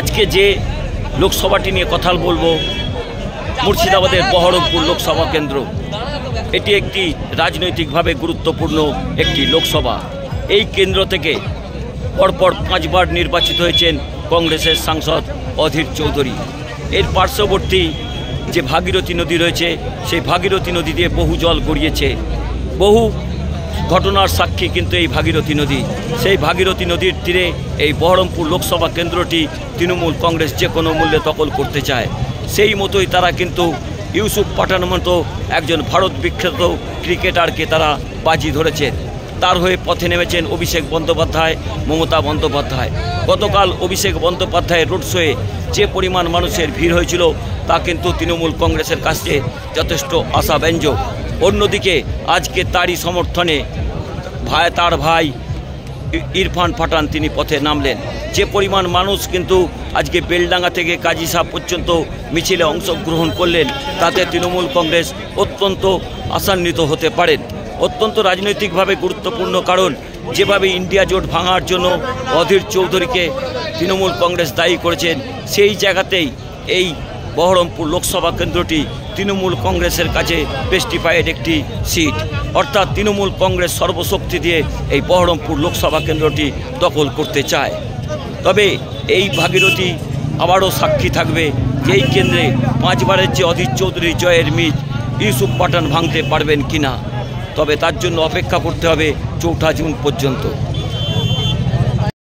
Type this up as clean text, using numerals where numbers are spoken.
আজকে যে লোকসভাটি নিয়ে কথা বলবো, মুর্শিদাবাদের বহরমপুর লোকসভা কেন্দ্র, এটি একটি রাজনৈতিকভাবে গুরুত্বপূর্ণ একটি লোকসভা। এই কেন্দ্র থেকে পরপর 5 বার নির্বাচিত হয়েছেন কংগ্রেসের সাংসদ অধীর চৌধুরী। এর পার্শ্ববর্তী যে ভাগীরথী নদী রয়েছে, সেই ভাগীরথী নদী দিয়ে বহু জল গড়িয়েছে। বহু ঘটনার সাক্ষী কিন্তু এই ভাগীরথী নদী। সেই ভাগীরথী নদীর তীরে এই বহরমপুর লোকসভা কেন্দ্রটি তৃণমূল কংগ্রেস যে কোনো মূল্যে দখল করতে চায়। সেই মতোই তারা কিন্তু ইউসুফ পাঠানের মতো একজন ভারত বিখ্যাত ক্রিকেটারকে তারা বাজি ধরেছে। তার হয়ে পথে নেমেছেন অভিষেক বন্দ্যোপাধ্যায়, মমতা বন্দ্যোপাধ্যায়। গতকাল অভিষেক বন্দ্যোপাধ্যায়ের রোড শোয়ে যে পরিমাণ মানুষের ভিড় হয়েছিল তা কিন্তু তৃণমূল কংগ্রেসের কাছে যথেষ্ট আশাব্যঞ্জক। অন্যদিকে আজকে তারই সমর্থনে তার ভাই ইরফান পাঠান তিনি পথে নামলেন। যে পরিমাণ মানুষ কিন্তু আজকে বেলডাঙ্গা থেকে কাজী সাহেব পর্যন্ত মিছিলে অংশগ্রহণ করলেন, তাতে তৃণমূল কংগ্রেস অত্যন্ত আশান্বিত হতে পারেন। অত্যন্ত রাজনৈতিকভাবে গুরুত্বপূর্ণ, কারণ যেভাবে ইন্ডিয়া জোট ভাঙার জন্য অধীর চৌধুরীকে তৃণমূল কংগ্রেস দায়ী করেছেন, সেই জায়গাতেই এই বহরমপুর লোকসভা কেন্দ্রটি তৃণমূল কংগ্রেসের কাছে পেস্টিফাইড একটি সিট, অর্থাৎ তৃণমূল কংগ্রেস সর্বশক্তি দিয়ে এই বহরমপুর লোকসভা কেন্দ্রটি দখল করতে চায়। তবে এই ভাগীরথী আবারও সাক্ষী থাকবে যে এই কেন্দ্রে 5 বারের যে অধীর চৌধুরী জয়ের মিথ ইউসুফ পাঠান ভাঙতে পারবেন কিনা। তবে তার জন্য অপেক্ষা করতে হবে 4 জুন পর্যন্ত।